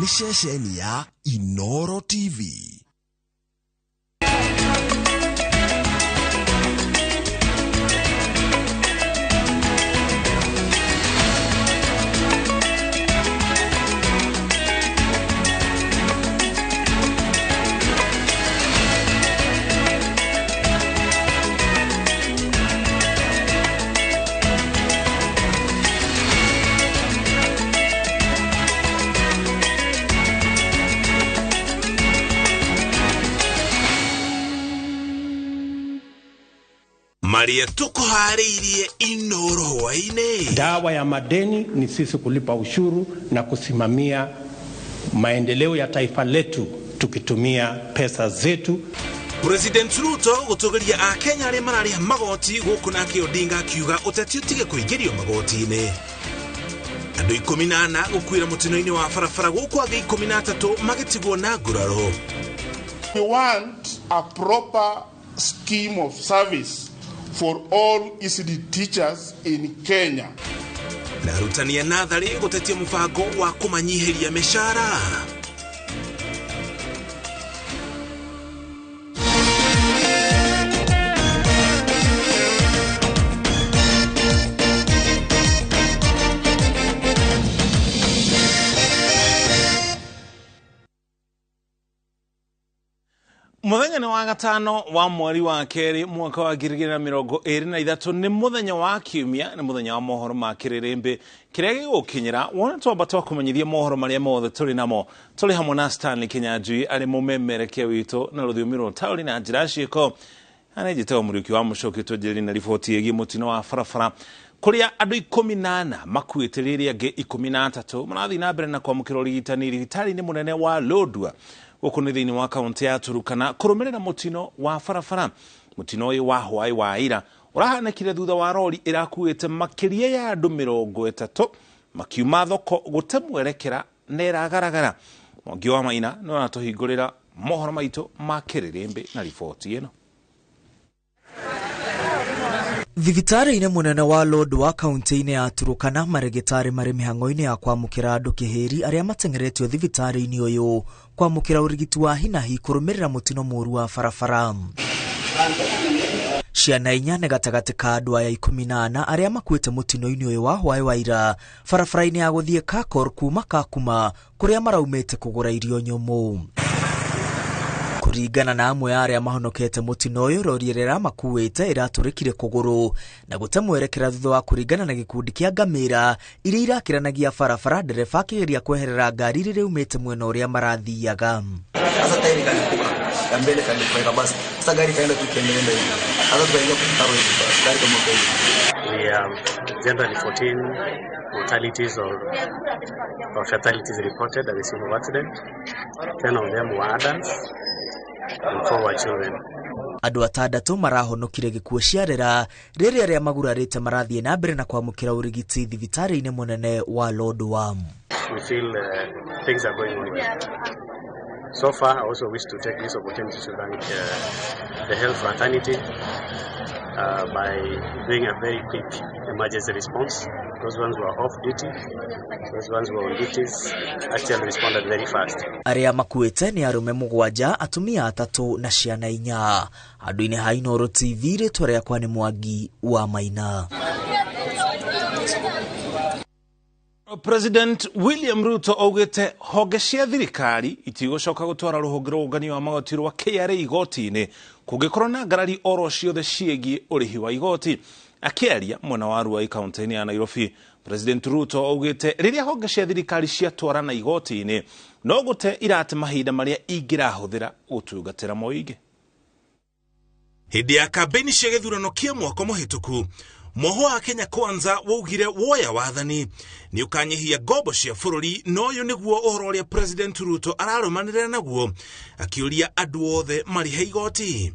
ni shesheni ya Inooro TV. Maria tuko haririe Inooro waine. Dawa ya madeni ni sisi kulipa ushuru na kusimamia maendeleo ya taifa letu tukitumia pesa zetu. President Ruto gutogeria a Kenya ari marari magoti gukuna ke Odinga akiuga uteti utige kuigerio magoti-ine. Andu 18 gukwira mutino-ini wa farafara guku age 13 magitigwo na nguraro. We want a proper scheme of service for all ECD teachers in Kenya. Na rutania nathari gutetia mufango wa kumanyihiria meshara. Muthenya ni wa gatano wa mweri wa keri mwaka wa 2023 ni muthenya wa kiumia ni muthenya wa mohoro ma kirirembe kiria gigukinyira wona twambata kumenyithia mohoro maria mothe turi namo turi hamwe na Stanley Kinyanjui ari mumemereke witu na ruthiumi rwa tauri na njira ciiko anejitewa muriuki wa mucokitwo jeri na riboti yegi mutino wa farafara kuria andu 18 makuite riria ge 13 marathi na mbere na kwamukira urigitani ribitari ni munene wa Lodwar ukunithini wa kaunti ya Turukana kurumirira mutino wa farafara. Mutino uyu wa hwai wa ira urahanekire thutha wa rori irakuite makiria ya andu 30 makiuma thoko gutemwerekera nera garagara. Mwangi wa Maina no natuhingurira mohoro maitu ma kirirembe na riboti ino. Thibitari-ini munene wa Lodwar kaunti-ini ya Turukana maregitari mari mihango-ini ya kwamukira andu kihiri aria matengeretio thibitari-ini uyu kwamukira urigiti wa hinahi kurumirira mutino muru wa farafara. Ciana 4 gatagati ka andu aya 18 aria makuite mutino-ini uyu wa hwai wa ira farafara-ini ya guthie Kakor kuma Kakuma kuria maraumite kugura irio nyumu. Kuringana na amwe aria mahonokete mutino uyu rori rira makuite iraturikire kuguru na gutemwerekera thutha wa kuringana na gikundi kia ngamira iria irakiranagia farafara ndereba akigeria kweherera ngari riri umite mwena uria marathiaga. Sasa tairi kalikuka ya mbele kalikuwa basi sasa gari kaenda tukiendelea hivi sasa tukaingia kutaro hivi gari kama kweli. We generally 14 mortalities or fatalities reported at the scene of accident. 10 of them were adults and 4 were children. Andu 6 marahonokire gikuo ciarera riria ria magurarite marathie na mbere na kwamukira urigiti thibitari-ini munene wa Lodwar. We feel things are going on well. So far, I also wish to take this opportunity to thank the health fraternity by doing a very quick emergency response. Those ones who are off duty, those ones who are on duties, actually responded very fast. Aria makuite ni arume 7, atumia 3 na ciana 4. Andu-ini ha Inooro TV ritwa riakwa ni Mwangi wa Maina. President William Ruto augite honge cia thirikari itigocoka gutwara ruhonge rwa ungani wa magoti rwa KRA igoti-ini kungikorwo na ngarari oro ciothe ciegie urihi wa igoti. Akiaria mwena wa Ruai kaunti-ini ya Nairobi, President Ruto augite riria honge cia thirikari ciatwarana igoti-ini no gute irate mahinda maria ingirahuthira gutungatira moige. Hindi ya kampeni cia githurano kia mwaka muhituku Moho wa Kenya Kwanza waugire woya wathani ni ukanyihia ngombo cia bururi no uyu niguo uhoro uria President Ruto ararumanirira naguo akiuria andu othe marihe igoti.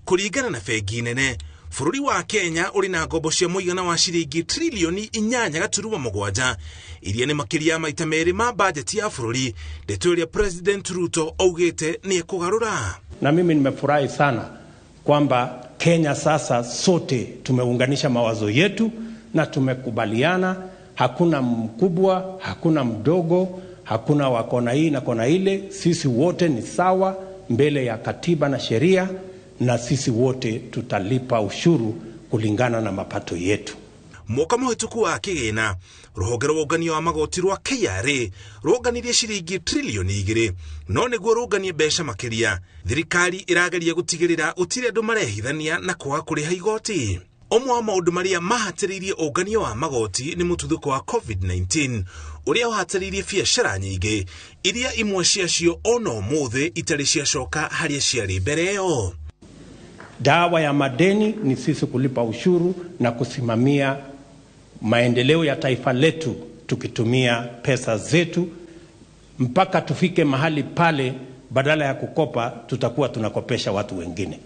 Kuringana na bengi nene bururi wa Kenya uri na ngombo cia muigana wa ciringi trilioni 8.7 iria ni makiria maita meri ma budget ya bururi ndeto uria President Ruto augite ni kugarura. Na mimi nimefurahi sana kwamba Kenya sasa sote tumeunganisha mawazo yetu na tumekubaliana, hakuna mkubwa, hakuna mdogo, hakuna wa kona hii na kona ile. Sisi wote ni sawa mbele ya katiba na sheria, na sisi wote tutalipa ushuru kulingana na mapato yetu. Mwaka muhituku wa kigina ruhonge rwa ũũngania wa magoti rwa KRA rũnganirie ciringi trilioni 2 no nĩguo rũnganie mbeca makĩria thirikari ĩrageria gũtigĩrĩra gũtirĩ andũ marehithania na kwaga kũrĩha igoti. Ũmwe wa maũndũ marĩa mahatĩrĩirie ũũngania wa magoti nĩ mũtuthũko wa COVID-19 ũrĩa ũhatĩrĩirie biacara nyingĩ iria imwe ciacio ona ũmũthĩ itarĩ ciacoka harĩa ciarĩ mbere ĩyo. Dawa ya madeni ni sisi kulipa ushuru na kusimamia maendeleo ya taifa letu tukitumia pesa zetu mpaka tufike mahali pale, badala ya kukopa tutakuwa tunakopesha watu wengine.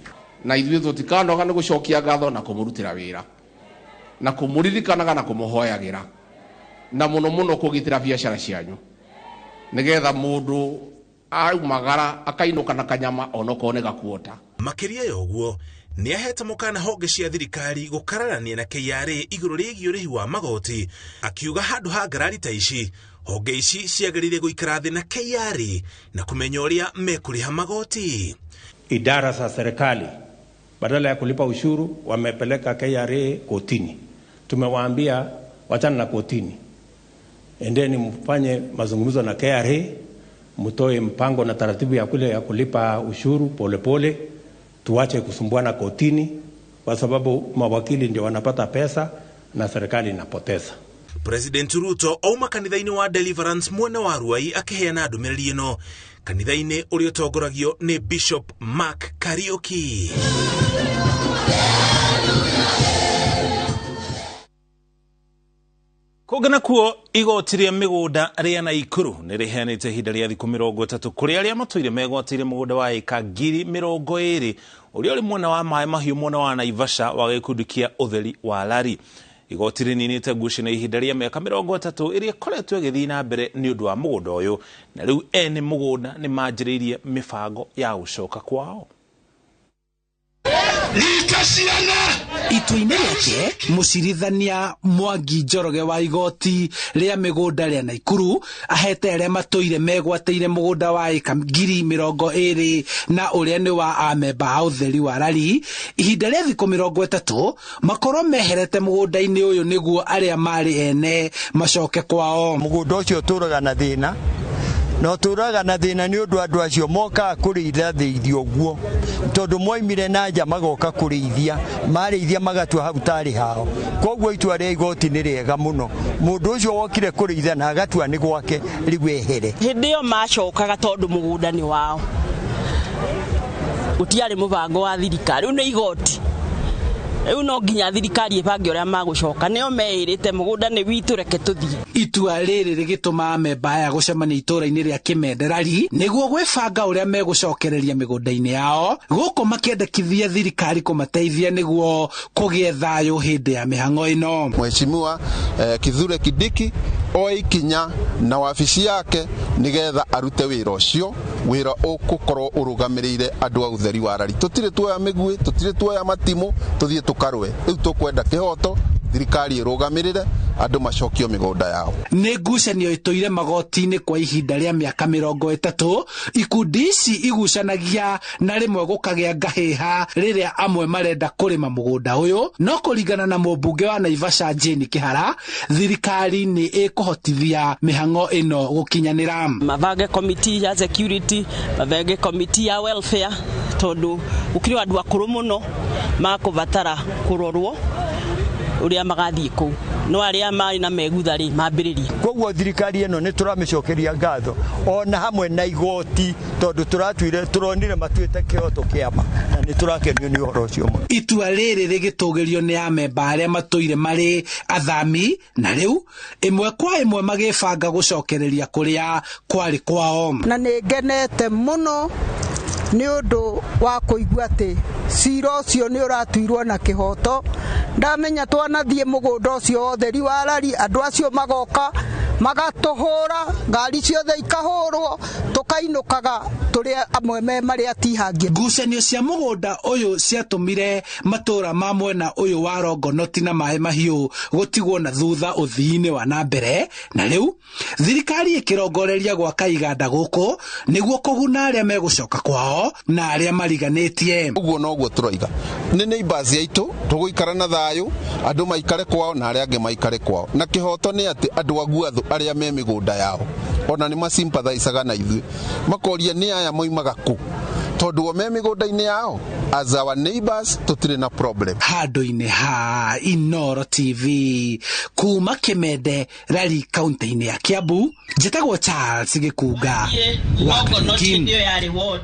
Na ithuĩ tũtikanoga nĩ gũcokia ngatho na kũmũrutĩra wĩra na kũmũririkanaga na kũmũhoyagĩra na mũno mũno kũgitĩra biacara cianyu nĩgetha mũndũ aumagara akainũka na kanyama onokorwo nĩ gakuota. Makĩria ya ũguo nĩ ahete mũkana honge cia thirikari gũkararania na KRA igũrũ rĩgiĩ ũrĩhi wa magoti, akiuga handũ ha ngarari ta ici honge ici ciagĩrĩire gũikara thĩ na KRA na kumenya ũrĩa mekũrĩha magoti. Idara za serikali badala ya kulipa ushuru wamepeleka KRA kotini. Tumewaambia wachana na kotini, endeni mfanye mazungumzo na KRA, mtoe mpango na taratibu ya kule ya kulipa ushuru polepole, tuache kusumbuana kotini, kwa sababu mawakili ndio wanapata pesa na serikali inapoteza. President Ruto auma kanitha-inĩ wa Deliverance mwena wa Ruai akĩheana ndũmĩrĩri ĩno kanitha-inĩ ũrĩa ũtongoragio nĩ Bishop Mark Kariuki. Kũngana kuo igoti rĩa mĩgũnda rĩa Naikuru nĩ rĩheanĩte ihinda rĩa thikũ 30 kũrĩ arĩa matũire megwatĩire mũgũnda wa eka 20,000 ũrĩa ũrĩ mwena wa maĩ mahiũ mwena wa Naivasha wa gĩkundi kĩa ũtheri wa Lari. Igoti rĩninĩte ngucanio na ihinda rĩa mĩaka 30 ĩrĩa ĩkoretwo ĩgĩthiĩ na mbere nĩ ũndũ wa mũgũnda ũyũ, na rĩu ene mũgũnda nĩ manjĩrĩirie mĩbango ya gũcoka kwao. Itu-inĩ rĩake mũcirithania Mwangi Njoroge wa igoti rĩa mĩgũnda rĩa Naikuru ahete arĩa matũire megwatĩire mũgũnda wa eka 20,000 na ũrĩa nĩ wa amemba a ũtheri wa Lari ihinda rĩa thikũ 30 makorwo meherete mũgũnda-inĩ ũyũ nĩguo arĩa marĩ ene macoke kwao. Mũgũnda ũcio ũtũraga na thĩna no tũraga na thĩna nĩ ũndũ andũ acio moka kũrĩithia thĩithia ũguo, tondũ moimire na nja magoka kũrĩithia, marĩithia magatua hau tarĩ hao. Koguo itua rĩa igoti nĩ rĩega mũno, mũndũ ũcio wokire kũrĩithia na agatua nĩ gwake rĩu ehere. Hĩndĩ ĩyo macokaga tondũ mũgũnda nĩ wao, gũtiarĩ mũbango wa thirikari, rĩu nĩ igoti. Rĩu no nginya thirikari ĩbange ũrĩa magũcoka, nĩo meĩrĩte mũgũnda nĩ witũ reke tũthiĩ. Itua rĩrĩ rĩgĩtũma amemba aya gũcemania itũũra-inĩ rĩa Kĩmende Lari nĩguo gwĩbanga ũrĩa megũcokereria mĩgũnda-inĩ yao, gũkũ makĩendekithia thirikari kũmateithia nĩguo kũgĩe thayũ hĩndĩ ya mĩhang'o ĩno. Mheshimiwa Kithure Kindiki oe ikinya na wabici yake nigetha arute wĩra ũcio, wĩra ũgũkorwo ũrũgamĩrĩire andũ a ũtheri wa Lari. Tũtirĩ tuoya mĩguĩ, tũtirĩ tuoya matimũ, tũthiĩ tũkarwe. Rĩu tũkwenda kĩhoto, thirikari ĩrũgamĩrĩre andũ macokio mĩgũnda yao. Nĩ ngucanio ĩtũire magoti-inĩ kwa ihinda rĩa mĩaka 30, ikundi ici igucanagia na rĩmwe gũkagĩa ngahĩha rĩrĩa amwe marenda kũrĩma mũgũnda ũyũ, no kũringana na mũmbunge wa Naivasha Jane Kĩhara, thirikari nĩ ĩkũhotithia mĩhang'o ĩno gũkinyanĩra. Mabange committee ya security, mabange committee ya welfare, tondũ gũkĩrĩ andũ akũrũ mũno makũbatara kũrorwo ũrĩa magathiĩ kũu, no arĩa marĩ na megutharĩ mambĩrĩrie. Koguo thirikari ĩno nĩ tũramĩcokeria ngatho ona hamwe na igoti, tondũ tũronire matuĩte kĩhoto kĩama na nĩ tũrakenio nĩ ũhoro ũcio mũno. Itua rĩrĩ rĩgĩtũgĩrio nĩ amemba arĩa matũire marĩ athami, na rĩu ĩmwe kwa ĩmwe magĩbanga gũcokereria kũrĩa kwarĩ kwao. Na nĩ ngenete mũno nĩ ũndũ wa kũigua atĩ cira ũcio nĩ ũratuirwo na kĩhoto. Ndamenya twanathiĩ mũgũnda ũcio wa ũtheri wa Lari, andũ acio magoka magatohora ngari ciothe ikahorwo tukainukaga turi amwe me mari atihangie. Ngucanio cia mugunda uyu ciatumire matura ma mwena uyu wa Rongonoti na Maĩ Mahiũ gutigwo na thutha uthiini wa nambere, na riu thirikari ikirongoreria gwaka iganda guku niguo kuguna aria megucoka kwao na aria mariganitie. Uguo noguo turoiga ni neighbors yaitu tuguikara na thayu, andu maikare kwao na aria ange maikare kwao, na kihoto ni ati andu aguathu aria me migunda yao ona ni masympathizaga na ithuĩ makoria ni aya moimaga ku tondu o me migunda-ini yao. As our neighbors tutire na problem. Handu-ini ha Inooro TV kuma Kimende Rari kaunti-ini ya Kiambu, njĩtagwo Charles Gĩkunga wa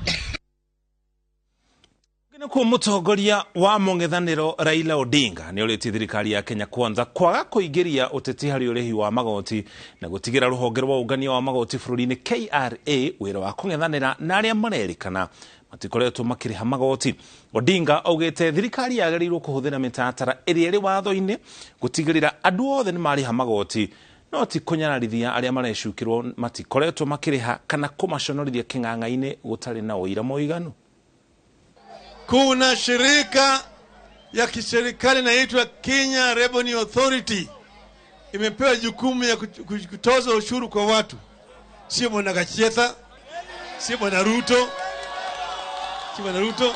Kwa mutongoria wa mũng'ethanĩro Raila Odinga ni ũrĩtie thirikari ya Kenya Kwanza kwaga kũingĩria ũteti harĩ ũrĩhi wa magoti na gũtigĩra rũhonge rwa ũngania wa magoti bũrũri-inĩ KRA wĩra wa kũng'ethanĩra na arĩa marerĩkana matikoretwo makĩrĩha magoti. Odinga augĩte thirikari yagĩrĩirwo kũhũthĩra mĩtaratara ĩrĩa ĩrĩ watho-inĩ gũtigĩrĩra andũ othe nĩ marĩha magoti, no ti kũnyararithia arĩa marecukĩrwo matikoretwo makĩrĩha kana kũmaconorithia kĩng'ang'a-inĩ gũtarĩ na ũira mũiganu. Kuna shirika ya kiserikali inaitwa Kenya Revenue Authority, imepewa jukumu ya kutoza ushuru kwa watu, sio Bwana Gachetha, sio Bwana Ruto, sio Bwana Ruto.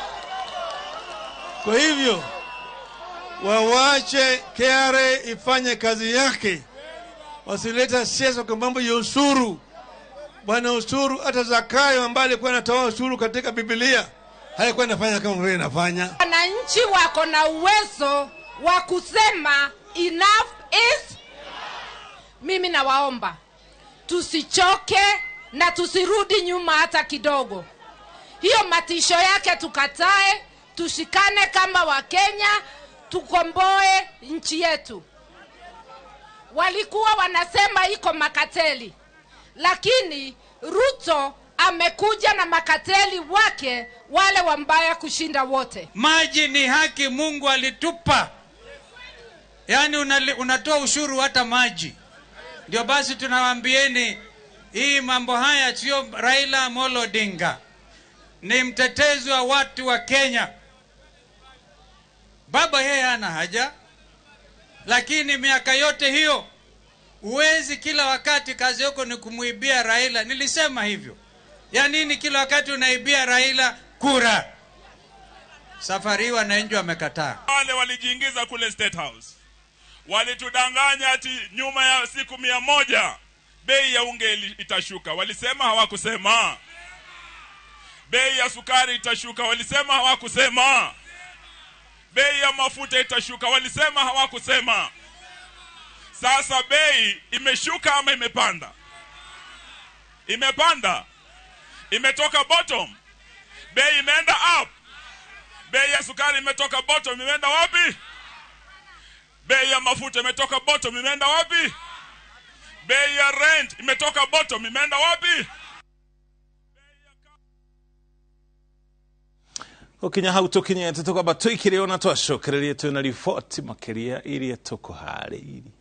Kwa hivyo wawache KRA ifanye kazi yake, wasileta siasa kwa mambo ya ushuru. Bwana ushuru hata Zakayo ambaye alikuwa anatoa ushuru katika Biblia haikuwa inafanya kama wewe unafanya. Wananchi wako na uwezo wa kusema enough is. Mimi nawaomba tusichoke na tusirudi nyuma hata kidogo. Hiyo matisho yake tukatae, tushikane kama Wakenya, tukomboe nchi yetu. Walikuwa wanasema iko makateli, lakini Ruto amekuja na makateli wake wale wambaya kushinda wote. Maji ni haki Mungu alitupa. Yani unatoa ushuru hata maji. Ndio basi tunawaambieni hii mambo haya sio Raila Amolo Odinga. Ni mtetezi wa watu wa Kenya. Baba yeye hana haja. Lakini miaka yote hiyo uwezi kila wakati kazi yako ni kumuibia Raila. Nilisema hivyo. Ya nini kila wakati unaibia Raila kura? Safari wananchi wamekataa. Wale walijiingiza kule State House, walitudanganya ati nyuma ya siku 100 bei ya unge itashuka. Walisema hawakusema. Bei ya sukari itashuka. Walisema hawakusema. Bei ya mafuta itashuka. Walisema hawakusema. Sasa bei imeshuka ama imepanda? Imepanda. Imetoka bottom, bei imeenda up. Bei ya sukari imetoka bottom, imeenda wapi? Bei ya mafuta imetoka bottom, imeenda wapi? Bei ya rent imetoka bottom, imeenda wapi? Okinya hau tukinyete tukaba tuikire ona twashokererie twina riboti makiria iria tukuharĩirie.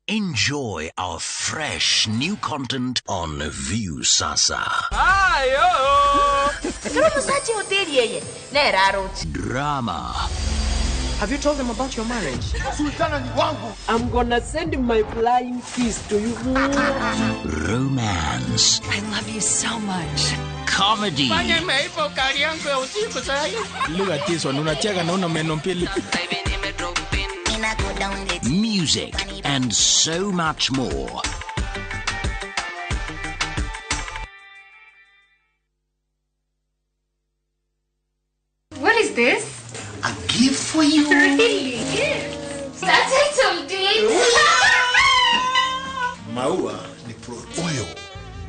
Enjoy our fresh new content on View Sasa. Drama. Have you told them about your marriage? I'm gonna send my flying kiss to you. Romance. I love you so much. Comedy. Music and so much more. What is this? A gift for you. Really? Yes. That's I told you. Maua ni pro. Oyo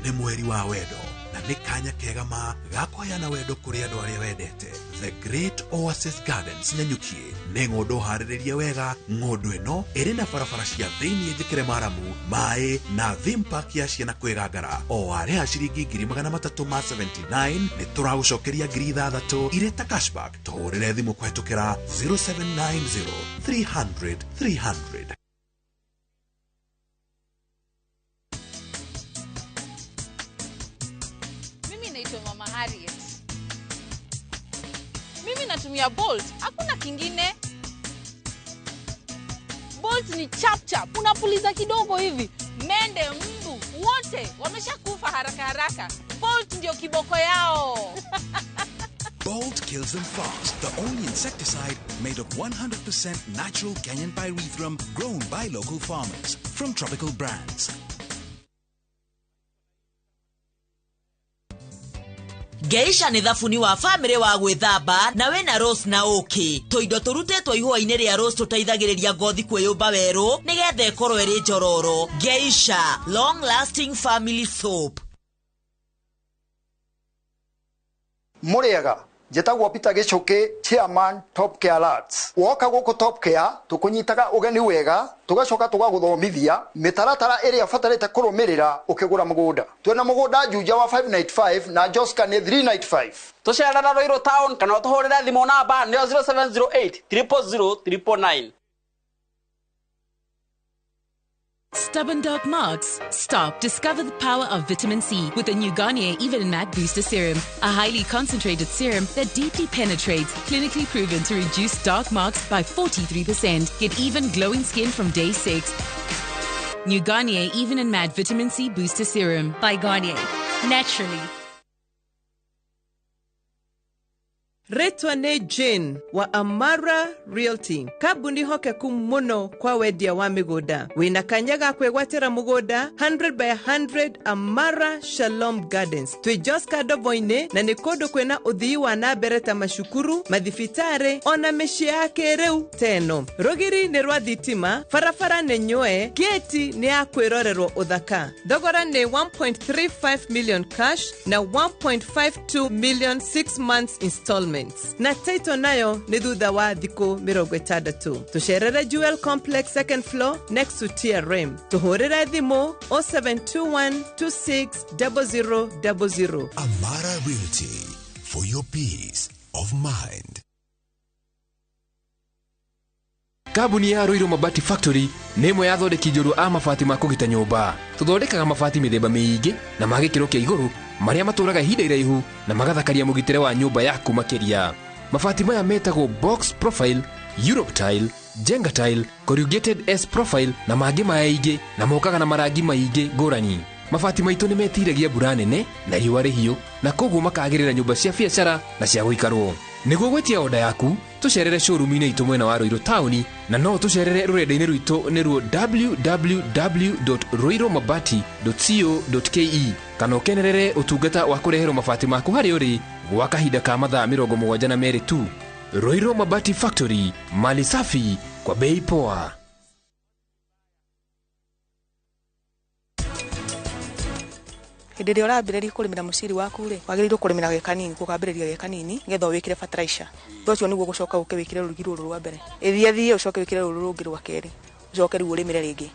ni mweri wa wendo na nĩ kanya kega ma gakwaya na wendo kũrĩ andũ arĩa wendete. The Great Oasis Gardens Nyanyukie nĩ ng'ũndũ harĩrĩrie wega. Ng'ũndũ ĩno ĩrĩ na barabara cia thĩinĩ njĩkĩre maramu, maĩ na theme park ya ciana kwĩgangara. O arĩa ciringi 379 nĩ tũragũcokeria ngiri 6 irĩ ta cashback. Tũhũrĩre thimũ kũhetũkĩra 0790 300 300. Mimi naitwa Mama Harriet. Mimi natumia Bolt, hakuna kingine. Bolt ni chap chap, unapuliza kidogo hivi, mende, mbu, wote wameshakufa haraka haraka. Bolt ndio kiboko yao. Bolt kills them fast. The only insecticide made of 100% natural Kenyan pyrethrum grown by local farmers from tropical brands. Geisha nĩ thabuni wa family wa gwĩthamba na wena rose na okay. Tũindo tũrutĩtwo ihũa-inĩ rĩa rose tũteithagĩrĩria ngothi kwĩyũmba werũ nĩgetha ĩkorwo ĩrĩ njororo. Geisha, long lasting family soap. Mũrĩega, njĩtagwo Peter Gĩchũkĩ, chairman Top Care Lads. Woka gũkũ Top Care tũkũnyitaga ũgeni wega, tũgacoka tũgagũthomithia mĩtaratara ĩrĩa ũbatarĩte kũrũmĩrĩra ũkĩgũra mũgũnda. Twĩna mũgũnda Juja wa 595 na Joska nĩ 395. Tũcerana Roiro Town kana ũtũhũrĩre thimũ namba nĩyo 0708 000 999. Stubborn dark marks? Stop. Discover the power of vitamin C with the new Garnier Even Matte Booster Serum, a highly concentrated serum that deeply penetrates, clinically proven to reduce dark marks by 43%. Get even glowing skin from day 6. New Garnier Even and Matte Vitamin C Booster Serum by Garnier. Naturally. Retwa ne Jane wa Amara Realty. Kabuni hokeku muno kwa wedia wa migoda. Wina kanyaga kwegwatira mugoda 100 by 100 Amara Shalom Gardens. Twe Joska dovoine na nikodo kwena uthii wa nabereta mashukuru, madhifitare, ona meshi yake reu teno. Rogiri ne rwa dhitima, farafara ne nyoe, geti ne akwirorerwa uthaka. Dogora ne 1.35 million cash na 1.52 million 6 months installment. Na title nayo ni thutha wa thiko 60. Tusherere Jewel Complex second floor next to TRM. Tuhurire thimo 0721 260000. Amara Realty, for your peace of mind. Kabuni ya Roiro Mabati Factory nĩ ĩmwe ya thondeki njũru a mabati ma kũgita nyũmba. Tũthondekaga mabati mĩthemba mĩingĩ na ma gĩkĩro kĩa igũrũ marĩa matũraga ihinda iraihu na magathakaria mũgitĩre wa nyũmba yaku makĩria. Mabati maya metagwo box profile, Europe tile, Jenga tile, corrugated S profile na mangĩ maingĩ na mokaga na marangi maingĩ ngũrani. Mabati maitũ nĩ metiragia mbura nene na riũa rĩhiũ na koguo makagĩrĩra nyũmba cia biacara na cia gũikarwo. Nĩguo gwetia oda yaku, tũcerere showroom-inĩ itũ mwena wa Roiro Town na no tũcerere rũrenda-inĩ rwitũ nĩruo www.roiromabati.co.ke kana ũkenerere ũtungata wa kũreherwo mabati maku harĩa ũrĩ gwa kahinda ka mathaa 72 tu. Roiro Mabati Factory, mali safi kwa bei poa. Hĩndĩ ĩrĩa ũrambĩrĩria kũrĩmĩra mũciri waku rĩ, wagĩrĩirwo kũrĩmĩra gĩa kanini, gũkambĩrĩria gĩa kanini nĩgetha wĩkĩre fertilizer. Ũcio nĩguo gũcoka ũke wĩkĩre rũrigi rũrũ rwa mbere. Ĩthiĩ ũcoke wĩkĩre rũrũ rũngĩ rwa kerĩ. Ũcoke rĩu ũrĩmĩre rĩngĩ.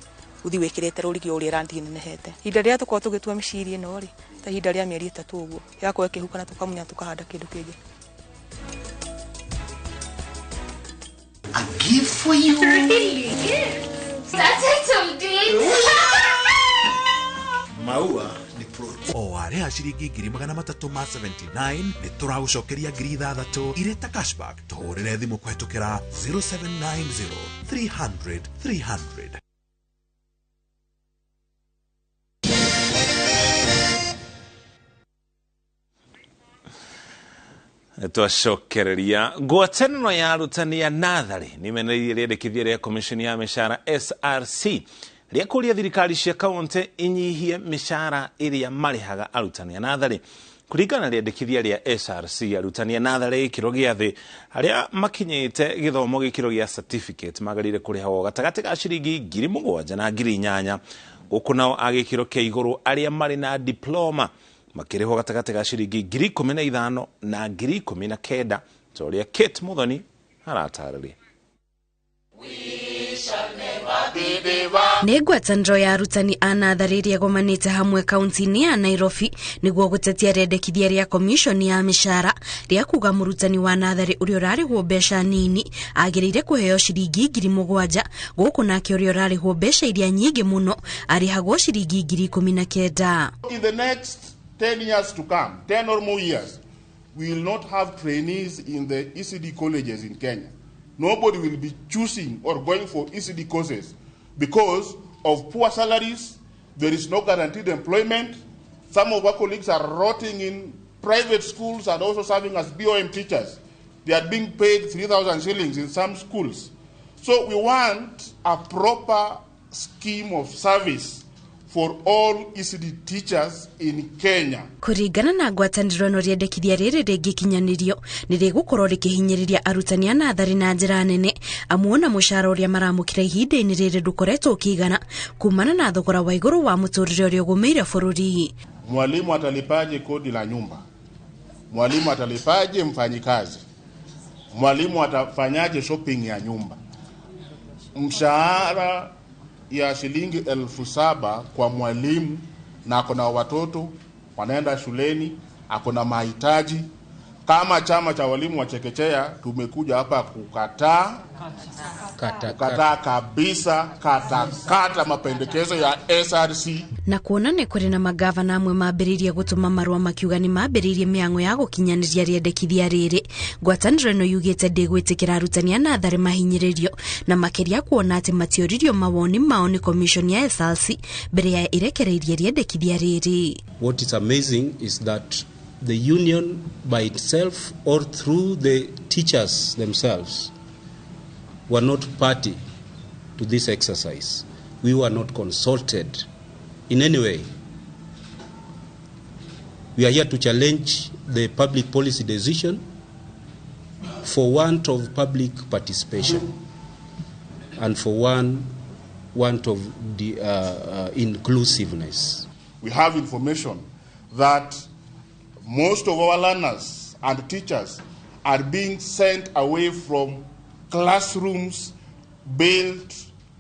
Uthi wĩkĩrĩte rũrigi ũrĩa rangi nenehete. Ihinda rĩrĩa tũkorwo tũgĩtua mĩciri ĩno rĩ, ta ihinda rĩa mĩeri 3 ũguo. Yakorwo ĩkĩhuka na tũkamunya tũkahanda kĩndũ kĩngĩ. A gift for you. Really? That's it, Maua ni fruit. O arĩa ciringi 379 nĩ tũragũcokeria ngiri 6 irĩ ta cashback. Tũhũrĩre thimũ kũhetũkĩra 0790 300 300. Twacokereria ngwatanĩro ya arutani a natharĩ nĩmeneirie rĩendekithia rĩa komishoni ya mĩcara SRC rĩa kũria thirikari cia kaunti inyihie mĩcara ĩrĩa marĩhaga arutani a natharĩ. Kũringana na rĩendekithia rĩa SRC, arutani a natharĩ gĩkĩro gĩa thĩ arĩa makinyĩte gĩthomo gĩkĩro gĩa certificate magarire kũrĩhwo gatagatĩ ga ciringi 7,000 na 8,000. Gũkũ nao a gĩkĩro kĩa igũrũ arĩa marĩ na diploma makĩrĩhwo gatagatĩ ga ciringi 15,000 na 19,000 ta ũrĩa Kate Muthoni aratarĩria. Nĩ ngwatanĩro ya arutani a natharĩ ĩrĩa ĩgomanĩte hamwe kaunti-inĩ ya Nairobi nĩguo gũtetia rĩendekithia rĩa komishoni ya mĩcara rĩa kuga mũrutani wa natharĩ ũrĩa ũrarĩhwo mbeca nini agĩrĩire kũheo ciringi 7,000 gũkũ nake ũrĩa ũrarĩhwo mbeca iria nyingĩ mũno arĩhagwo ciringi 19,000. In the next 10 years to come, 10 or more years, we will not have trainees in the ECD colleges in Kenya. Nobody will be choosing or going for ECD courses because of poor salaries. There is no guaranteed employment. Some of our colleagues are rotting in private schools and also serving as BOM teachers. They are being paid 3,000 shillings in some schools. So we want a proper scheme of service for all ECD teachers in Kenya. Kũringana na ngwatanĩro ĩno rĩendekithia rĩrĩ rĩngĩkinyanĩrio nĩ rĩgũkorwo rĩkĩhinyĩrĩria arutani a natharĩ na njĩra nene amu ona mũcara ũrĩa maramũkĩra ihinda-inĩ rĩrĩ ndũkoretwo ũkĩigana kumana na thogora wa igũrũ wa mũtũrĩre ũrĩa ũgũmĩire bũrũri. Mwalimu atalipaje kodi la nyumba? Mwalimu atalipaje mfanyikazi? Mwalimu atafanyaje shopping ya nyumba? Mshahara ya shilingi 7,000 kwa mwalimu na akona watoto wanaenda shuleni, akona mahitaji. Kama chama cha walimu wa chekechea tumekuja hapa kukataa kabisa kata mapendekezo ya SRC. Na kuona nĩ kũrĩ na magavana amwe mambĩrĩirie gũtũma marũa makiuga nĩ mambĩrĩirie mĩhang'o ya gũkinyanĩria rĩendekithia rĩrĩ, ngwatanĩro ĩno yugĩte ndĩgwĩtĩkĩra arutani a natharĩ mahinyĩrĩrio na makĩria kuona atĩ matioririo mawoni mao nĩ commission ya SRC mbere ya ĩrekereirie rĩendekithia rĩrĩ. What is amazing is that the union by itself or through the teachers themselves were not party to this exercise. We were not consulted in any way. We are here to challenge the public policy decision for want of public participation and for want of the inclusiveness. We have information that most of our learners and teachers are being sent away from classrooms built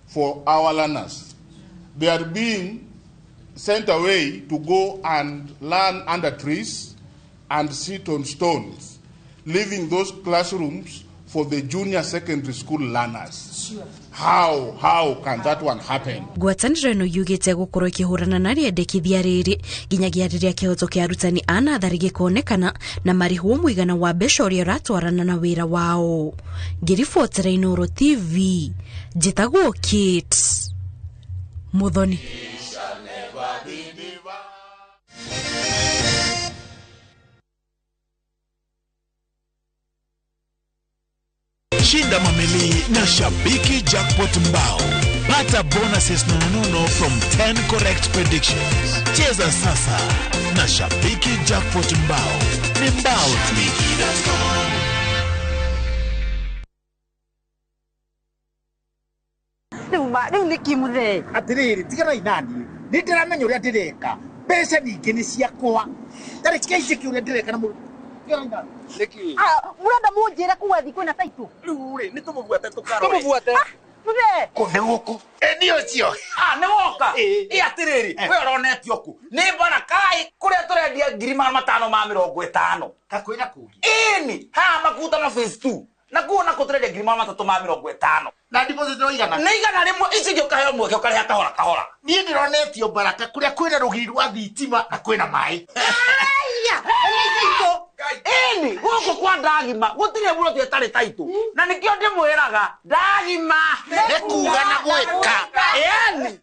for our learners. They are being sent away to go and learn under trees and sit on stones, leaving those classrooms for the junior secondary school learners. Sure. How can that one happen? Ngwatanĩro ĩno yugĩte gũkorwo ĩkĩhũrana na rĩendekithia rĩrĩ nginyagia rĩrĩa kĩhoto kĩa arutani a natharĩ gĩkonekana na marĩhwo mũigana wa mbeca ũrĩa ũratwarana na wĩra wao. Ngĩribotera Inooro TV, njĩtagwo Kate Muthoni. Shinda mamili na Shabiki Jackpot Mbao. Pata bonuses nono from 10 correct predictions. Cheza sasa na Shabiki Jackpot Mbao. Ni mbao tu. Rĩu nĩ kimuthe. Atiriri tigana inani. Nĩ ndĩramenya ũrĩa ndĩreka. Mbeca ningĩ nĩ ciakwa. Tarĩ kĩici kĩũrĩa ndĩreka na mũndũ. Murenda munjire kuwa thiku na taitu. Rĩu nĩ tũmũbuate tũkarore. Tũmũbuate. Muthe. Kũne gũkũ. Nĩ ũcio. Nĩ woka. Atiriri. We ũronetio ku. Nĩ bara kai kũrĩa tũrendia 550. Kakwĩra kũngi. Ĩni. Ha makuta na phase 2. Na kuona kũtũrendia 350. Na deposit no igana. Nĩ igana rĩmwe ici gĩũkaheo mweke ũkarĩha kahora. Niĩ ndĩronetio Baraka kũrĩa kwĩna rũgiri rwa thitima na kwĩna maĩ. Ĩni gũkũ kwa ndagima gũtirĩ mũndũ ũtarĩ taitũ na nĩkĩo ndĩmwĩraga ndagima nĩ kuga na gwĩka. Ĩni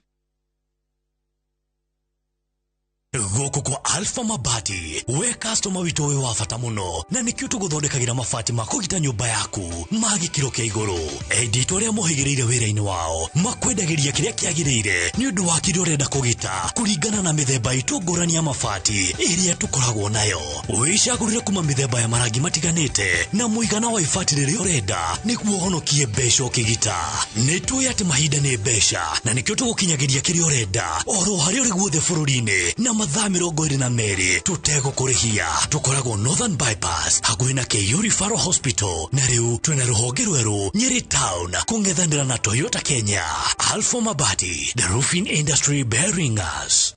Gũkũ kwa Alpha Mabati, we customer witũ wĩ wa bata mũno na nĩkĩo tũgũthondekagĩra mabati ma kũgita nyũmba yaku ma gĩkĩro kĩa igũrũ. Enditũ arĩa mohĩgĩrĩire wĩra-inĩ wao makwendagĩria kĩrĩa kĩagĩrĩire nĩ ũndũ wa kĩrĩa ũrenda kũgita kũringana na mĩthemba itũ ngũrani ya mabati ĩrĩa tũkoragwo nayo. Wĩcagũrĩre kuma mĩthemba ya marangi matiganĩte na mũigana wa ibati rĩrĩa ũrenda nĩguo ũhonokie mbeca ũkĩgita. Nĩtũĩ atĩ mahinda nĩ mbeca na nĩkĩo tũgũkinyagĩria kĩrĩa ũrenda oro harĩa ũrĩ guothe bũrũri-inĩ na mathaa 22 tutegũkũrĩhia. Tũkoragwo Northern Bypass hakuhĩ na Keio Referral Hospital, na rĩu twĩna rũhonge rwerũ Nyeri Town kũng'ethanĩra na Toyota Kenya. Alpha Mabati, the roofing industry bearing us.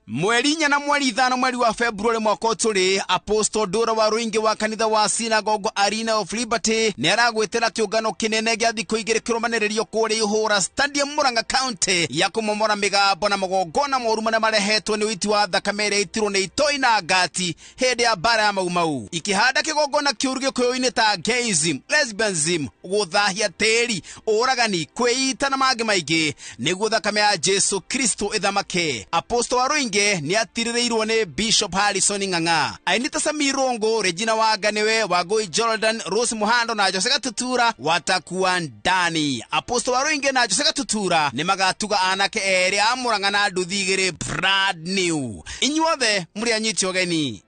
Mweri inya na mweri ithano mweri wa February mwaka ũtũrĩ, Apostle Dora wa Rũingĩ wa kanitha wa Synagogue Arena of Liberty nĩ aragwĩtĩra kĩũngano kĩnene gĩa thikũ igĩrĩ kĩrũmanĩrĩrio kũrĩa Ihũra Stadium Murang'a County ya kũmomora mĩgambo na magongona moru marĩa marehetwo nĩ ũiti wa thakame ĩrĩa itirwo nĩ itoi na ngati hĩndĩ ya mbara ya maumau, ikĩhanda kĩgongona kĩũru gĩkũyũ-inĩ ta gayism, lesbianism, gũthahia tĩri, ũragani, kwĩita na mangĩ maingĩ nĩguo thakame ya Jesu Kristo ĩthamake. Apostle wa Rũingĩ ni atirirĩirwo nĩ Bishop Harrison Ng'ang'a. Aini ta Samirongo, Regina Waganewe, Wagoi Jordan, Rose Muhando na Jose Gatutura watakuwa ndani. Apostle wa Rũingĩ na Jose Gatutura ni magatuga anake erĩ a Murang'a na nduthi igĩrĩ brand new. Inyuothe muri anyiti ogeni.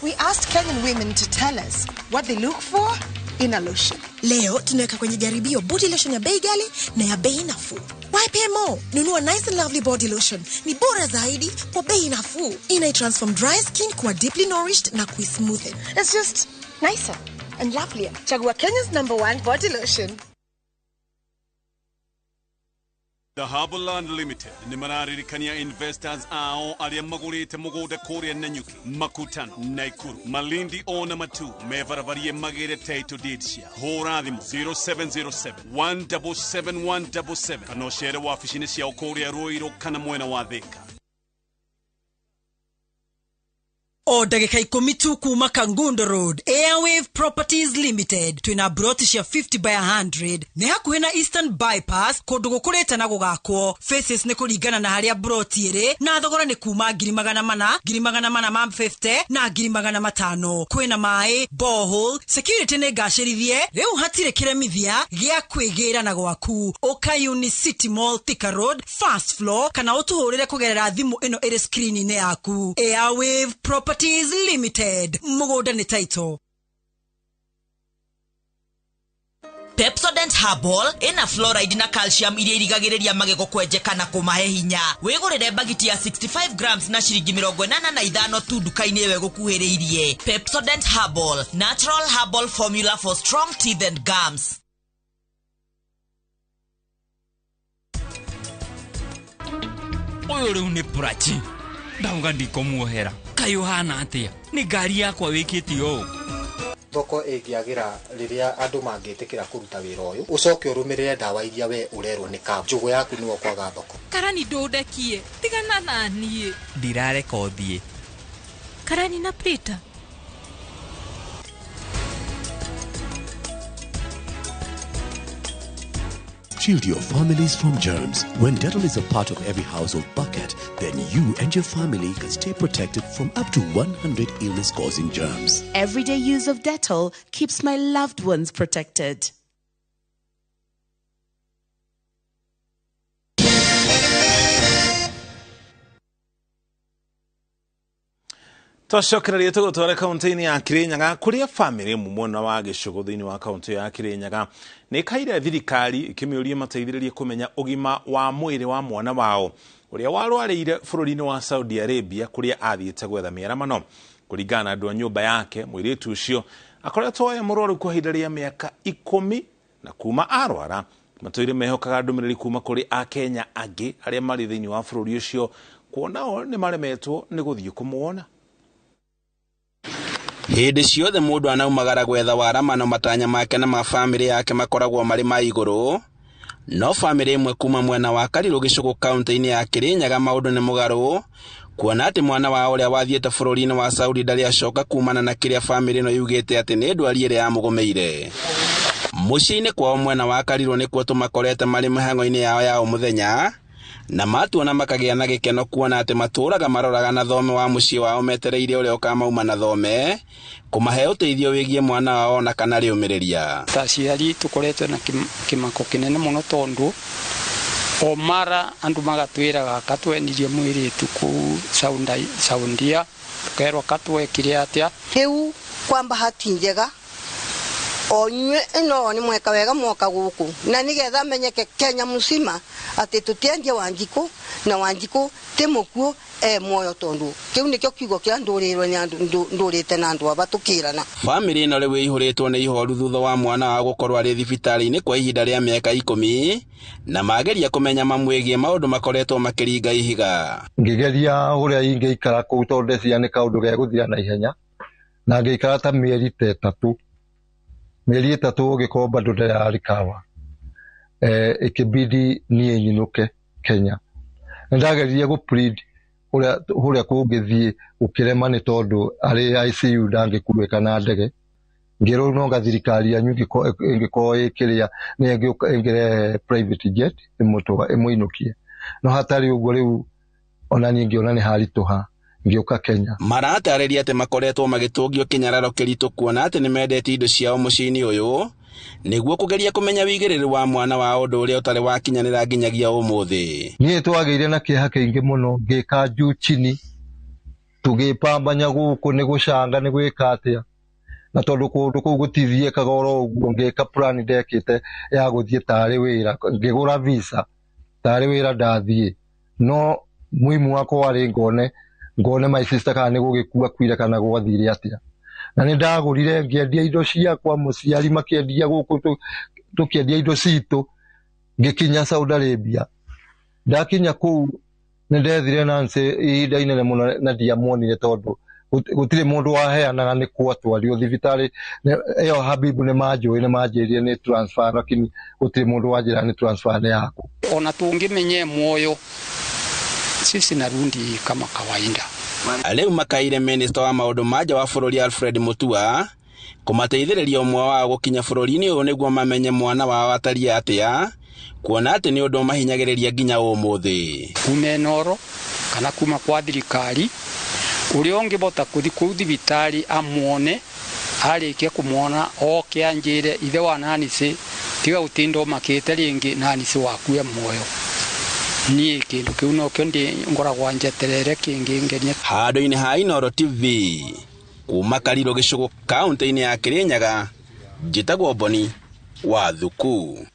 We asked Kenyan women to tell us what they look for in a lotion. Leo tunaweka kwenye jaribio body lotion ya bei ghali na ya bei nafuu. Why pay more? Nunua Nice and Lovely body lotion. Ni bora zaidi kwa bei nafuu. Inai-transform dry skin kuwa deeply nourished na kui-smoothen. It's just nicer and lovelier. Chagua Kenya's #1 body lotion. The Harbourland Limited ni mararirikania investors ao aria magurite muguda kuria Nanyuki, Makutano, Naikuru, Malindi ona Matu mevaravarie magire title deeds ya horathimo 0707 177 kana shere wa ofisini cia ukuria Ruiru kana mwena wa Thika. O dagika 10 tu kuma Kangundo Road, Airwave Properties Limited. Twina brotisha 50 by 100. Ni hakuhe na Eastern Bypass, kundu gukurite na gugakwo. Faces ni kuringana na haria broti iri, na thogora ni kuma 400, 450 na 500. Kwina mai, borehole, security ni gacirithie. Riu hatire kiremithia gia kwigira na gwaku. Okayuni City Mall, Thika Road, first floor, kana utuhurire kugerera thimu ino iri screen ni yaku. Airwave Properties Limited. Mugoda ni title. Pepsodent Herbal ina fluoride na calcium iria irigagĩrĩria magego kwenjeka na kumahe hinya. Wĩgũrĩre bagiti ya 65 grams na shiringi 85 tu duka-inĩ ĩyo ĩgũkuhĩrĩirie. Pepsodent Herbal, natural herbal formula for strong teeth and gums. Oyo rĩu nĩ Prachi. Ndauga ndikũmuohera. Kayo hana atia. Ni ngari yakwa wĩkĩte ũũ. Thoko ĩngĩagĩra rĩrĩa andũ mangĩtĩkĩra kũruta wĩra ũyũ, ucoke ũrũmĩrĩre ndawa iria we ũrerwo nĩ kabu. Njũgũ yaku nĩwe kwaga thoko. Karani ndũndekie. Tigana na niĩ. Ndirareka ũthiĩ. Karani na Prita. Shield your families from germs. When Dettol is a part of every household bucket, then you and your family can stay protected from up to 100 illness-causing germs. Everyday use of Dettol keeps my loved ones protected. Twacokereria tũgũtwara kaunti-inĩ ya Kirinyaga kũrĩa family mwena wa gĩcũgũ thĩinĩ wa kaunti ya Kirinyaga nĩ kaire thirikari ikĩmĩũria mateithĩrĩrie kũmenya ũgima wa mwĩrĩ wa mwana wao ũrĩa warwarĩire bũrũri-inĩ wa Saudi Arabia kũrĩa athiĩte gwetha mĩaramano. Kũringana na andũ a nyũmba yake, mũirĩtu ũcio akoretwo mũrwaru kwa ihinda rĩa mĩaka 10 na kuma arwara matũire mehokaga ndũmĩrĩri kuma kũrĩ a Kenya angĩ arĩa marĩ thĩinĩ wa bũrũri ũcio kuona o nĩ maremetwo nĩ gũthiĩ kũmuona. Hĩndĩ ciothe mũndũ anaumagara gwetha waramano matanya make na mafamĩlĩ yake makoragwo marĩ ma igũrũ, no famĩlĩ ĩmwe kuma mwena wa Karirũ gĩcũgũ kaunti-inĩ ya Kirinyaga maũndũ nĩ mũgarũ, kuona atĩ mwana wao ũrĩa wathiĩte bũrũri-inĩ wa Saudi ndarĩ acoka kumana na kĩrĩa famĩlĩ ĩno yugĩte atĩ nĩ ndwari ĩrĩa yamũgũmĩire. Mũciĩ-inĩ kwao mwena wa Karirũ nĩkuo tũmakorete marĩ mĩhang'o-inĩ yao ya mũthenya, na matuona makagĩa na gĩkeno kuona atĩ matũraga maroraga na thome wa mũciĩ wao metereire ũrĩa ũkamauma na thome kũmahe ũteithio wĩgiĩ mwana wao na kana rĩũmĩrĩria. Taciari tũkoretwo na kĩmako kĩnene mũno tondũ o mara andũ magatwĩraga katwenirie mũirĩtu kũu Saudia tukerwo katwekire atĩa. Rĩu kwa bahati njega Onywe ino ni mweka wega mwaka guku na nigetha menyeke Kenya musima ati tutiendia Wanjiku na Wanjiku timukuo moyo tondu kiu nikyo kiugo kia ndurirwe ni ndurite na andu abatukirana. Family ino riwe ihuritwo ni ihoru thutha wa mwana wa gukorwo ari thibitari-ini kwa ihinda ria miaka 10 na mageria kumenya mamwegie maundu makoretwo makiringa ihiga. Ngigeria uria ingeikara kuu tondu ciana kaundu ge guthira na ihenya na ngeikara ta mieri 3 mieri 3 ugikomba ndu ya rikawa ikibidi nie nyinuke Kenya ndageria gu plead uria kungithie ukirema ni tondu ari ICU ndangikuruika na ndege ngiro no gathirikari anyu ngiko ikiria ni ngire private jet imuinukie no hatari uguo riu ona ni ngiona ni harituha ngioka Kenya. Maratareria ati makoretwo magitungio kinyararo kiritu kuona ati ni mendete indo ciao mucini uyu niguo kugeria kumenya wigiriri wa mwana wa undu uria utari wakinyanira nginyagia umuthi. Nie twageire na kiha kiingi muno ngika juu chini tugipambanya guku ni gucanga ni gwika atia na tondu kundu kuu gutithie kagoro uguo ngika plan ndekite ya guthie tari wira ngigura visa tari wira ndathie no muimu wako wari ngone my sister kana gugikua kwire kana gwathire atia na ni ndagurire ngiendia indo ciakwa muciari makiendia guku tukiendia indo citu ngikinya Saudi Arabia ndakinya kuu ni ndethire nanse ihinda inene muno na ndiamonire tondu gutire mundu waheanaga ni kwatwario thibitari iyo Habibu ni manjirie ni transfer lakini gutire mundu wanjira ni transfer yaku ona tungimenye moyo sisi narundi kama kawaida. Leo makaire minister wa maundu maja wa bururi Alfred Mutua kumateithiriria umwe wa gukinya bururi-ini uyu niguo mamenye mwana wa atari atia kuona ati ni undu mahinyagiriria nginya umuthi. Kuma Inooro kana kuma kwa thirikari uria ungibota kuthi kuu thibitari amuone arikia kumwona oke anjire ithe wa nanisi tiga utindo makite ringi nanisi wakue moyo ni kindu kiu no kyo ndi ngoragwa njeterere kingi ngenie. Handu-ini ha Inooro TV kuma Kariro Gicugu kaunti-ini ya Kirinyaga njitagwo Boni wa Thuku.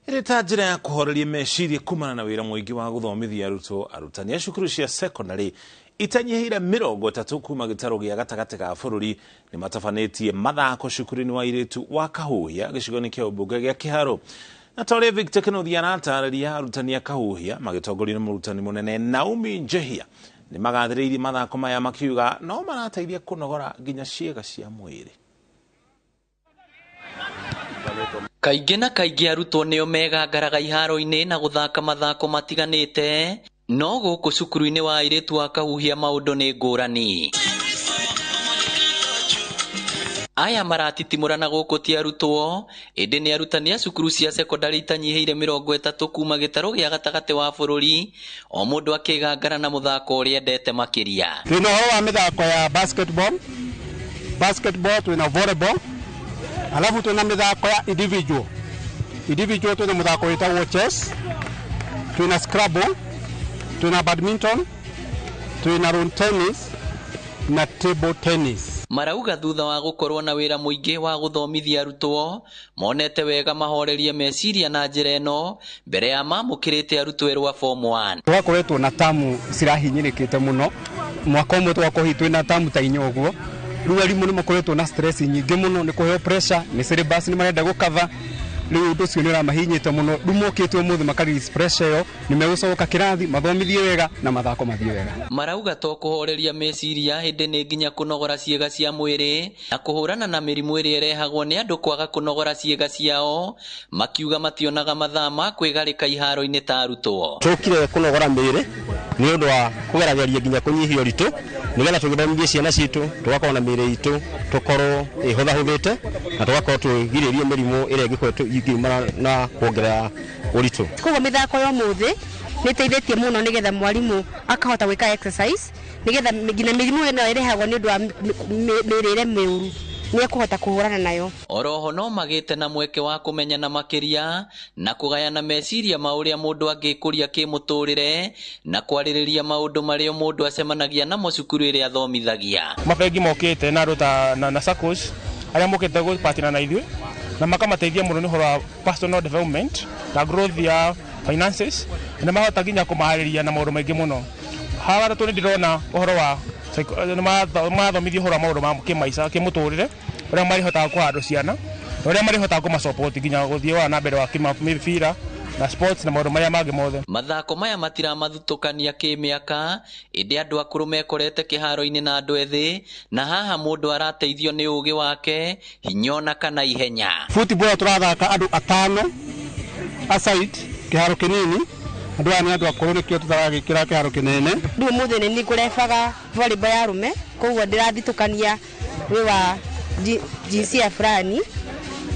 Iri ta njira ya kuhoreria meciria kumana na wira muingi wa guthomithia arutani a cukuru cia secondary itanyihire 30 kuma gitaro gia gatagati ga bururi ni matafanitie mathako cukuru-ini wa iritu wa Kahuhia gicigoni kia ubunge gia Kiharo. Na tore Victor Kenothia natararia arutani a Kahuhia magitongorio ni murutani munene Naomi Njehia ni magathiriirie mathako maya makiuga no marateithia kunogora nginya ciega cia mwiri. Kaingĩ na kaingĩ arutwo nĩo megangaraga iharo-inĩ na gũthaka mathako matiganĩte no gũkũ cukuru-inĩ wa airĩtu wa Kahuhia maũndũ nĩ ngũrani. Aya maratitimũrana gũkũ ti arutwo ĩndĩ nĩ arutani a cukuru cia secondary itanyihĩire 30 kuma gĩtarũ gĩa gatagatĩ wa bũrũri o mũndũ akĩgangara na mũthako ũrĩa endete makĩria. Twĩna ũhoro wa mĩthako ya basketball twĩna volleyball alafu twĩna mĩthako ya individual twĩna mũthako wĩtagwo chess twĩna scrabble twĩna badminton twĩna lawn tennis na table tennis. Marauga thutha wa gukorwo na wira muingi wa guthomithia arutwo monete wega mahorerie meciria na njira ino mbere ya mamukirite arutwo erwa form 1. Twakoretwo na tamu cirahinyirikite muno mwaka umwe twakohitwe na tamu ta inya uguo riu arimu ni makoretwo na stress nyingi muno ni kuheo pressure ni syllabus ni marenda gukava riu undu ucio ni uramahinyite muno dumokitwe umuthi makarelease pressure yo ni megucoka kirathi mathomithie wega na mathako mathie wega. Marauga to kuhoreria meciria hindi ni nginya kunogora ciega cia mwiri na kuhurana na mirimu iri irehagwo ni andu kwaga kunogora ciega ciao makiuga mationaga mathaa ma kwigarika iharo-ini ta arutwo. Tukire kunogora miri ni undu wa kugerageria nginya kunyihia uritu nigetha tugithomithie ciana citu tugakorwo na miri itu tukorwo ihuthahuthite na tugakorwo tugiririe mirimu iri ngikoretwo ingimana na kuongerera uritu. Koguo mithako yo muthi ni teithĩtie muno nigetha mwarimu akahota gwika exercise nigetha nginya mirimu ino irehagwo ni undu wa mirire miuru ni ekuhota kuhurana nayo. Oroho no magite na mweke wa kumenyana makiria na kugayana meciria ma uria mundu angikuria kimuturire na kwaririria maundu maria mundu acemanagia na cukuru iri athomithagia. Mabengi mokite na ruta na SACCOs aria mokete go partner na ithuĩ na makamateithia mũno nĩ ũhoro wa personal development na growth ya finances na mahota nginya kũmaharĩria na maũndũ maingĩ mũno. Haha gatatũ nĩ ndĩrona ũhoro wa mathomithio ũhoro wa maũndũ ma kĩmaica kĩmũtũrĩre ũrĩa marĩhotaga kũhandũ ciana na ũrĩa marĩhotaga kũmasupport nginya gũthiĩ wa na mbere wa kĩmĩbira na sports na maũndũ marĩa mangĩ mothe. Mathako maya matiramathutũkania kĩmĩaka, ĩndĩ andũ akũrũ mekorete kĩharo-inĩ na andũ ethĩ, na haha mũndũ arateithio nĩ ũũgĩ wake, hinya ona kana ihenya. Football tũrathaka andũ 5 aside kĩharo kĩnini, andũ aya nĩ andũ akũrũ nĩkĩo tũtaragĩkĩra kĩharo kĩnene. Rĩu mũthĩ nĩ kũrebaga volleyball ya arũme, koguo ndĩrathitũkania wĩ wa jinsia fulani.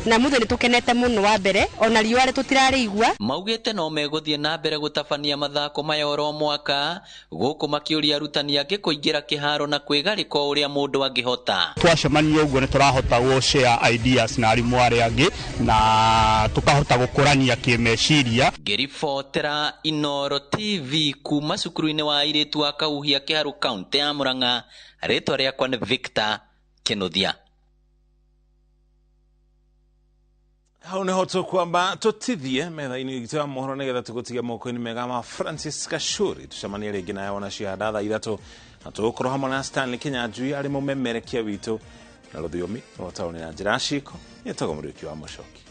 Na mũthĩ nĩ tũkenete mũno wa mbere ona riũa tũtirarĩigua. Maugĩte no megũthiĩ na mbere gũtabania mathako maya oro mwaka, gũkũ makĩũria arutani angĩ kũingĩra kĩharo na kwĩgarĩka ũrĩa mũndũ angĩhota. Twacemania ũguo nĩ tũrahota gũ share ideas na arimũ arĩa angĩ na tũkahota gũkũrania kĩmeciria. Ngĩribotera Inooro TV kuma cukuru-inĩ wa airĩtu wa Kahuhia Kĩharu kaunti ya Murang'a, rĩtwa rĩakwa nĩ Victor Kĩnuthia. Hau nĩho tũkwamba tũtithie metha-inĩ itũ ya mohoro nĩgetha tũgũtige moko-inĩ mega ma Francis Kashuri. Tucemanie rĩngĩ nayo ona cianda thaa 3 na tũgũkorwo hamwe na Stanley Kinyanjui arĩ mũmemerekia witũ na rũthiomi rwa taũni na njĩra ciko nĩtagwo mũrĩki wa Mũcoki.